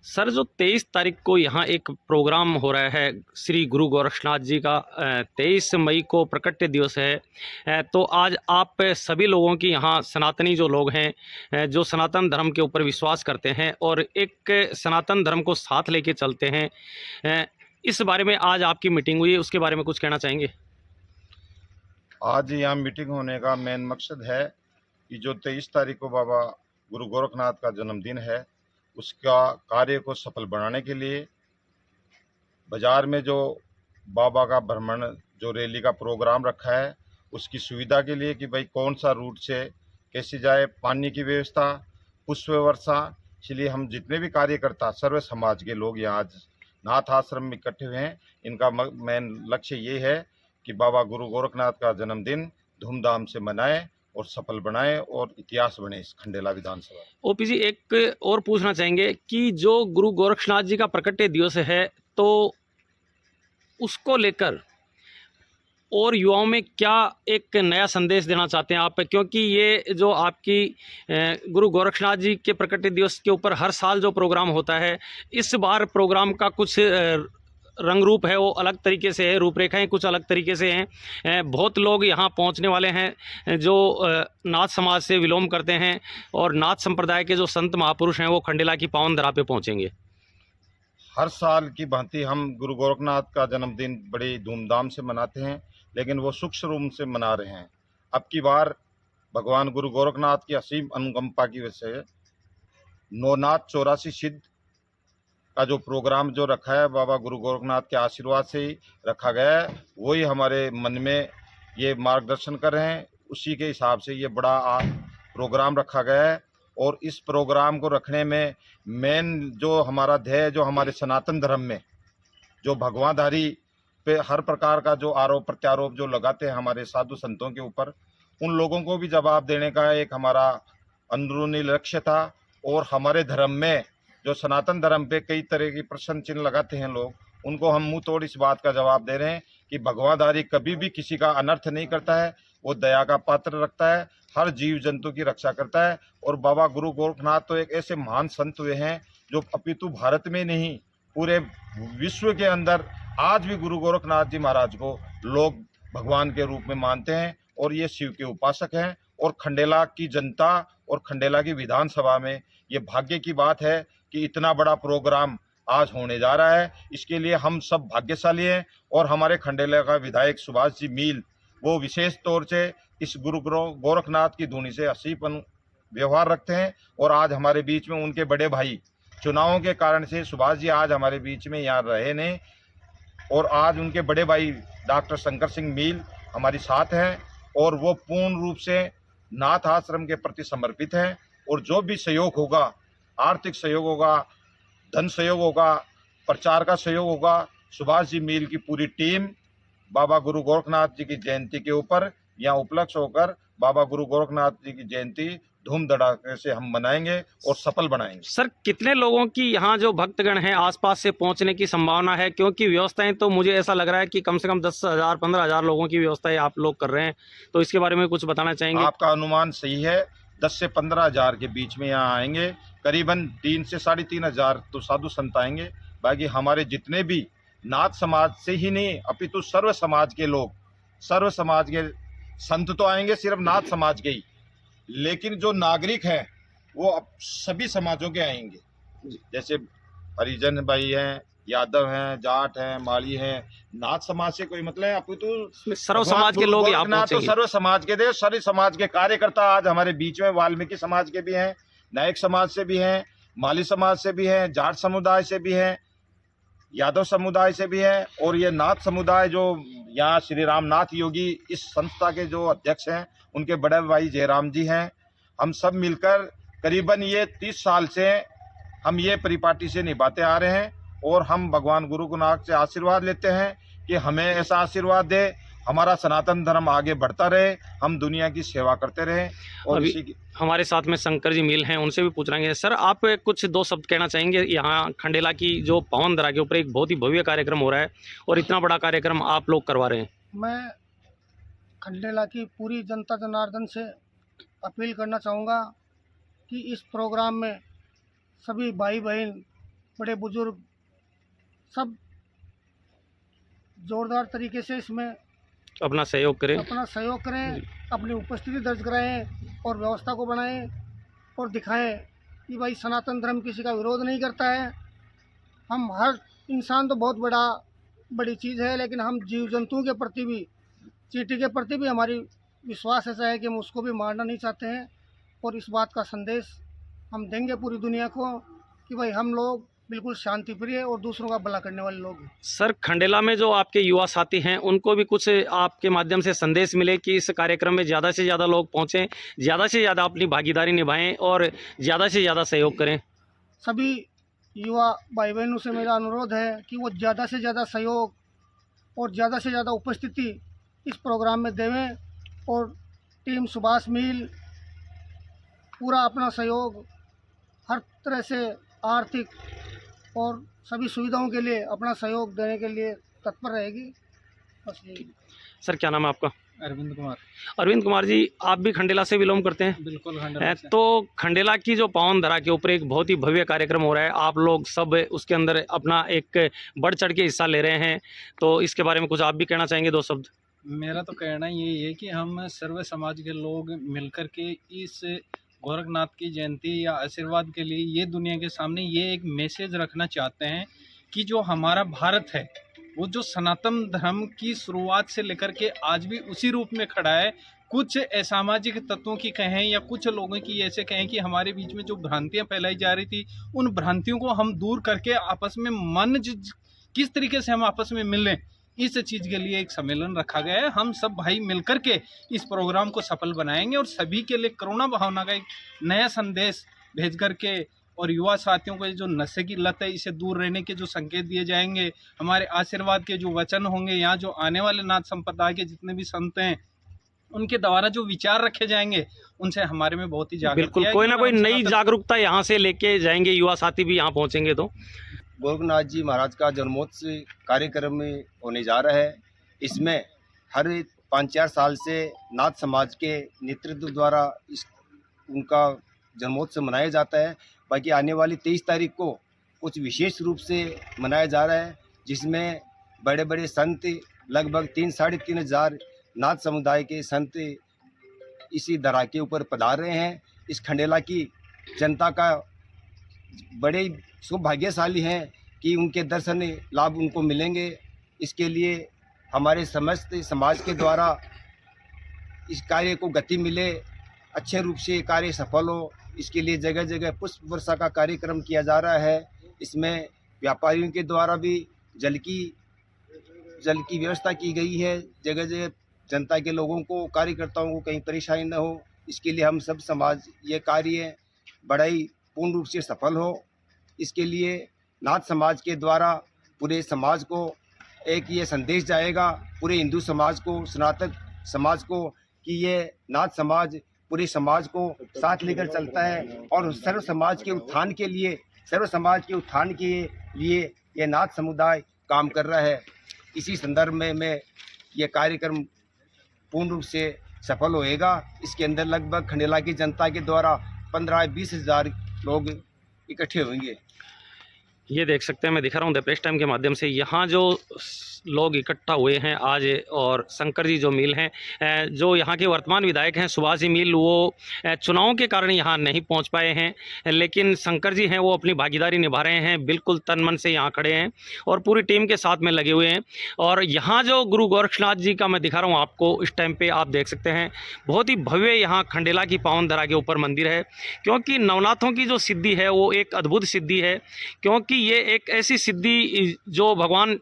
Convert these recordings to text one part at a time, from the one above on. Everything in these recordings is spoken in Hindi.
सर, जो 23 तारीख को यहाँ एक प्रोग्राम हो रहा है श्री गुरु गोरक्षनाथ जी का, 23 मई को प्रकट्य दिवस है। तो आज आप सभी लोगों की यहाँ सनातनी जो लोग हैं, जो सनातन धर्म के ऊपर विश्वास करते हैं और एक सनातन धर्म को साथ लेके चलते हैं, इस बारे में आज आपकी मीटिंग हुई है, उसके बारे में कुछ कहना चाहेंगे? आज यहाँ मीटिंग होने का मेन मकसद है कि जो 23 तारीख को बाबा गुरु गोरखनाथ का जन्मदिन है, उसका कार्य को सफल बनाने के लिए बाजार में जो बाबा का भ्रमण जो रैली का प्रोग्राम रखा है, उसकी सुविधा के लिए कि भाई कौन सा रूट से कैसे जाए, पानी की व्यवस्था, पुष्प वर्षा। इसलिए हम जितने भी कार्यकर्ता सर्व समाज के लोग यहाँ आज नाथ आश्रम में इकट्ठे हुए हैं। इनका मेन लक्ष्य ये है कि बाबा गुरु गोरखनाथ का जन्मदिन धूमधाम से मनाएं और सफल बनाएं और इतिहास बने इस खंडेला विधानसभा। ओपी जी, एक और पूछना चाहेंगे कि जो गुरु गोरक्षनाथ जी का प्रकट्य दिवस है, तो उसको लेकर और युवाओं में क्या एक नया संदेश देना चाहते हैं आप? क्योंकि ये जो आपकी गुरु गोरक्षनाथ जी के प्रकट दिवस के ऊपर हर साल जो प्रोग्राम होता है, इस बार प्रोग्राम का कुछ रंग रूप है, वो अलग तरीके से है, रूपरेखाएं कुछ अलग तरीके से हैं। बहुत लोग यहाँ पहुँचने वाले हैं जो नाथ समाज से विलोम करते हैं, और नाथ संप्रदाय के जो संत महापुरुष हैं वो खंडेला की पावन धरा पे पहुँचेंगे। हर साल की भांति हम गुरु गोरखनाथ का जन्मदिन बड़ी धूमधाम से मनाते हैं, लेकिन वो सूक्ष्म रूप से मना रहे हैं। अब की बार भगवान गुरु गोरखनाथ की असीम अनुकंपा की वजह से नौनाथ 84 सिद्ध का जो प्रोग्राम जो रखा है, बाबा गुरु गोरखनाथ के आशीर्वाद से ही रखा गया है। वही हमारे मन में ये मार्गदर्शन कर रहे हैं, उसी के हिसाब से ये बड़ा प्रोग्राम रखा गया है। और इस प्रोग्राम को रखने में मेन जो हमारा ध्येय, जो हमारे सनातन धर्म में जो भगवाधारी पे हर प्रकार का जो आरोप प्रत्यारोप जो लगाते हैं हमारे साधु संतों के ऊपर, उन लोगों को भी जवाब देने का एक हमारा अंदरूनी लक्ष्य था। और हमारे धर्म में जो सनातन धर्म पे कई तरह की प्रश्न चिन्ह लगाते हैं लोग, उनको हम मुंह तोड़ इस बात का जवाब दे रहे हैं कि भगवाधारी कभी भी किसी का अनर्थ नहीं करता है, वो दया का पात्र रखता है, हर जीव जंतु की रक्षा करता है। और बाबा गुरु गोरखनाथ तो एक ऐसे महान संत हुए हैं जो अपितु भारत में नहीं पूरे विश्व के अंदर आज भी गुरु गोरखनाथ जी महाराज को लोग भगवान के रूप में मानते हैं और ये शिव के उपासक हैं। और खंडेला की जनता और खंडेला की विधानसभा में ये भाग्य की बात है कि इतना बड़ा प्रोग्राम आज होने जा रहा है। इसके लिए हम सब भाग्यशाली हैं। और हमारे खंडेला का विधायक सुभाष जी मील, वो विशेष तौर से इस गुरु गोरखनाथ की धुनी से असीम व्यवहार रखते हैं। और आज हमारे बीच में उनके बड़े भाई चुनावों के कारण से सुभाष जी आज हमारे बीच में यहाँ रहे नहीं, और आज उनके बड़े भाई डॉक्टर शंकर सिंह मील हमारे साथ हैं और वो पूर्ण रूप से नाथ आश्रम के प्रति समर्पित हैं। और जो भी सहयोग होगा, आर्थिक सहयोग होगा, धन सहयोग होगा, प्रचार का सहयोग होगा, सुभाष जी मील की पूरी टीम बाबा गुरु गोरखनाथ जी की जयंती के ऊपर यहाँ उपलक्ष्य होकर बाबा गुरु गोरखनाथ जी की जयंती धूम धड़ाके से हम मनाएंगे और सफल बनाएंगे। सर, कितने लोगों की यहाँ जो भक्तगण हैं आसपास से पहुँचने की संभावना है? क्योंकि व्यवस्थाएं तो मुझे ऐसा लग रहा है कि कम से कम 10,000 15,000 लोगों की व्यवस्थाएं आप लोग कर रहे हैं, तो इसके बारे में कुछ बताना चाहेंगे? आपका अनुमान सही है, 10 से 15,000 के बीच में यहाँ आएंगे। करीबन 3 से 3,500 तो साधु संत आएंगे। बाकी हमारे जितने भी नाथ समाज से ही नहीं अपितु सर्व समाज के लोग, सर्व समाज के संत तो आएंगे, सिर्फ नाथ समाज के ही, लेकिन जो नागरिक हैं वो अब सभी समाजों के आएंगे। जैसे हरिजन भाई हैं, यादव हैं, जाट हैं, माली हैं, नाथ समाज से कोई मतलब है अपितु सर्व समाज के लोग यहाँ तो पहुँचेंगे। सर्व समाज के थे, सारे समाज के कार्यकर्ता आज हमारे बीच में वाल्मीकि समाज के भी हैं, नायक समाज से भी हैं, माली समाज से भी हैं, जाट समुदाय से भी हैं, यादव समुदाय से भी है। और ये नाथ समुदाय जो यहाँ श्री रामनाथ योगी इस संस्था के जो अध्यक्ष हैं, उनके बड़े भाई जयराम जी हैं। हम सब मिलकर करीबन ये 30 साल से हम ये परिपाटी से निभाते आ रहे हैं। और हम भगवान गुरु गोरखनाथ से आशीर्वाद लेते हैं कि हमें ऐसा आशीर्वाद दे, हमारा सनातन धर्म आगे बढ़ता रहे, हम दुनिया की सेवा करते रहें। और अभी हमारे साथ में शंकर जी मील हैं, उनसे भी पूछ रहे हैं। सर, आप कुछ 2 शब्द कहना चाहेंगे? यहाँ खंडेला की जो पावन धरा के ऊपर एक बहुत ही भव्य कार्यक्रम हो रहा है और इतना बड़ा कार्यक्रम आप लोग करवा रहे हैं। मैं खंडेला की पूरी जनता जनार्दन से अपील करना चाहूँगा कि इस प्रोग्राम में सभी भाई बहन बड़े बुजुर्ग सब जोरदार तरीके से इसमें अपना सहयोग करें। अपना सहयोग करें, अपनी उपस्थिति दर्ज कराएं और व्यवस्था को बनाएं और दिखाएं कि भाई सनातन धर्म किसी का विरोध नहीं करता है। हम हर इंसान तो बहुत बड़ी चीज़ है, लेकिन हम जीव जंतुओं के प्रति भी, चींटी के प्रति भी हमारी विश्वास ऐसा है कि हम उसको भी मारना नहीं चाहते हैं। और इस बात का संदेश हम देंगे पूरी दुनिया को कि भाई हम लोग बिल्कुल शांति प्रिय और दूसरों का भला करने वाले लोग हैं। सर, खंडेला में जो आपके युवा साथी हैं उनको भी कुछ आपके माध्यम से संदेश मिले कि इस कार्यक्रम में ज़्यादा से ज़्यादा लोग पहुँचें, ज़्यादा से ज़्यादा अपनी भागीदारी निभाएं और ज़्यादा से ज़्यादा सहयोग करें। सभी युवा भाई बहनों से मेरा अनुरोध है कि वो ज़्यादा से ज़्यादा सहयोग और ज़्यादा से ज़्यादा उपस्थिति इस प्रोग्राम में देवें और टीम सुभाष मील पूरा अपना सहयोग हर तरह से आर्थिक और सभी सुविधाओं के लिए अपना सहयोग देने के लिए तत्पर रहेगी। बस यही। सर, क्या नाम है आपका? अरविंद कुमार। अरविंद कुमार जी, आप भी खंडेला से बिलोंग करते हैं? बिल्कुल खंडेला से। तो खंडेला की जो पावन धरा के ऊपर एक बहुत ही भव्य कार्यक्रम हो रहा है, आप लोग सब उसके अंदर अपना एक बढ़ चढ़ के हिस्सा ले रहे हैं, तो इसके बारे में कुछ आप भी कहना चाहेंगे 2 शब्द? मेरा तो कहना यही है कि हम सर्व समाज के लोग मिलकर के इस गोरखनाथ की जयंती या आशीर्वाद के लिए ये दुनिया के सामने ये एक मैसेज रखना चाहते हैं कि जो हमारा भारत है वो जो सनातन धर्म की शुरुआत से लेकर के आज भी उसी रूप में खड़ा है। कुछ असामाजिक तत्वों की कहें या कुछ लोगों की ऐसे कहें कि हमारे बीच में जो भ्रांतियां फैलाई जा रही थी, उन भ्रांतियों को हम दूर करके आपस में किस तरीके से हम आपस में मिलें, इस चीज़ के लिए एक सम्मेलन रखा गया है। हम सब भाई मिलकर के इस प्रोग्राम को सफल बनाएंगे और सभी के लिए करुणा भावना का एक नया संदेश भेज करके और युवा साथियों को जो नशे की लत है इसे दूर रहने के जो संकेत दिए जाएंगे, हमारे आशीर्वाद के जो वचन होंगे, यहाँ जो आने वाले नाथ संप्रदाय के जितने भी संत हैं उनके द्वारा जो विचार रखे जाएंगे उनसे हमारे में बहुत ही जागरूकता बिल्कुल कोई ना कोई नई जागरूकता यहाँ से लेके जाएंगे, युवा साथी भी यहाँ पहुँचेंगे। तो गोरखनाथ जी महाराज का जन्मोत्सव कार्यक्रम में होने जा रहा है। इसमें हर 5-4 साल से नाथ समाज के नेतृत्व द्वारा उनका जन्मोत्सव मनाया जाता है। बाकी आने वाली 23 तारीख को कुछ विशेष रूप से मनाया जा रहा है, जिसमें बड़े बड़े संत लगभग 3-3.5 हज़ार नाथ समुदाय के संत इसी दरा के ऊपर पधार रहे हैं। इस खंडेला की जनता का बड़े सौभाग्यशाली हैं कि उनके दर्शन लाभ उनको मिलेंगे। इसके लिए हमारे समस्त समाज के द्वारा इस कार्य को गति मिले, अच्छे रूप से कार्य सफल हो, इसके लिए जगह जगह पुष्प वर्षा का कार्यक्रम किया जा रहा है। इसमें व्यापारियों के द्वारा भी जल की व्यवस्था की गई है। जगह जगह जनता के लोगों को, कार्यकर्ताओं को कहीं परेशानी न हो, इसके लिए हम सब समाज ये कार्य बड़ा ही पूर्ण रूप से सफल हो, इसके लिए नाथ समाज के द्वारा पूरे समाज को एक ये संदेश जाएगा, पूरे हिंदू समाज को, सनातन समाज को, कि ये नाथ समाज पूरे समाज को साथ लेकर चलता है और सर्व समाज के उत्थान के लिए ये नाथ समुदाय काम कर रहा है। इसी संदर्भ में मैं ये कार्यक्रम पूर्ण रूप से सफल होएगा। इसके अंदर लगभग खंडेला की जनता के द्वारा 15-20 हज़ार लोग इकट्ठे होंगे। ये देख सकते हैं, मैं दिखा रहा हूँ द प्रेस टाइम के माध्यम से, यहाँ जो लोग इकट्ठा हुए हैं आज, और शंकर जी जो मील हैं, जो यहाँ के वर्तमान विधायक हैं सुभाष जी मील, वो चुनावों के कारण यहाँ नहीं पहुँच पाए हैं, लेकिन शंकर जी हैं वो अपनी भागीदारी निभा रहे हैं, बिल्कुल तन मन से यहाँ खड़े हैं और पूरी टीम के साथ में लगे हुए हैं। और यहाँ जो गुरु गोरखनाथ जी का मैं दिखा रहा हूँ आपको, इस टाइम पे आप देख सकते हैं बहुत ही भव्य यहाँ खंडेला की पावन धरा के ऊपर मंदिर है, क्योंकि नवनाथों की जो सिद्धि है वो एक अद्भुत सिद्धि है, क्योंकि ये एक ऐसी सिद्धि जो भगवान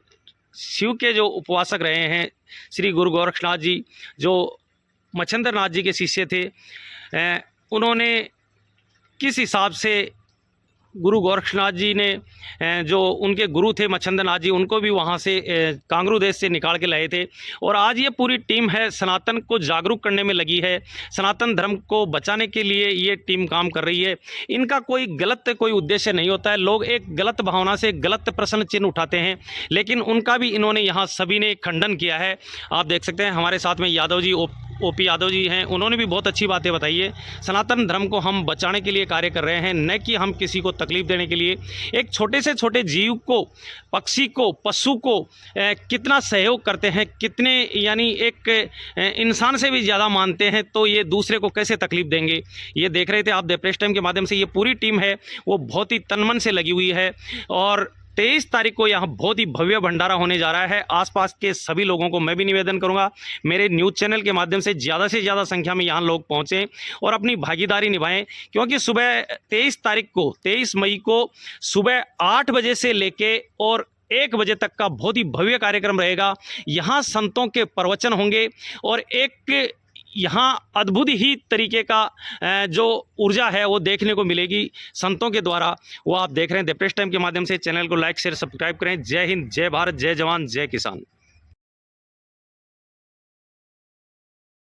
शिव के जो उपवासक रहे हैं श्री गुरु गोरखनाथ जी, जो मच्छिंद्र नाथ जी के शिष्य थे, उन्होंने किस हिसाब से गुरु गोरखनाथ जी ने जो उनके गुरु थे मच्छिंद्र नाथ जी, उनको भी वहाँ से कांगरू देश से निकाल के लाए थे। और आज ये पूरी टीम है सनातन को जागरूक करने में लगी है, सनातन धर्म को बचाने के लिए ये टीम काम कर रही है। इनका कोई उद्देश्य नहीं होता है, लोग एक गलत भावना से गलत प्रश्न चिन्ह उठाते हैं, लेकिन उनका भी इन्होंने यहाँ सभी ने खंडन किया है। आप देख सकते हैं हमारे साथ में यादव जी ओपी यादव जी हैं, उन्होंने भी बहुत अच्छी बातें बताई है। सनातन धर्म को हम बचाने के लिए कार्य कर रहे हैं, न कि हम किसी को तकलीफ देने के लिए। एक छोटे से छोटे जीव को, पक्षी को, पशु को कितना सहयोग करते हैं, कितने यानी एक इंसान से भी ज़्यादा मानते हैं, तो ये दूसरे को कैसे तकलीफ देंगे। ये देख रहे थे आप द प्रेस टाइम के माध्यम से, ये पूरी टीम है वो बहुत ही तन मन से लगी हुई है। और 23 तारीख को यहाँ बहुत ही भव्य भंडारा होने जा रहा है। आसपास के सभी लोगों को मैं भी निवेदन करूँगा, मेरे न्यूज़ चैनल के माध्यम से ज़्यादा संख्या में यहाँ लोग पहुँचें और अपनी भागीदारी निभाएं, क्योंकि सुबह 23 मई को सुबह 8 बजे से लेके और 1 बजे तक का बहुत ही भव्य कार्यक्रम रहेगा। यहाँ संतों के प्रवचन होंगे और एक यहाँ अद्भुत ही तरीके का जो ऊर्जा है वो देखने को मिलेगी संतों के द्वारा। वो आप देख रहे हैं द प्रेस टाइम के माध्यम से। चैनल को लाइक शेयर सब्सक्राइब करें। जय हिंद, जय भारत, जय जवान, जय किसान।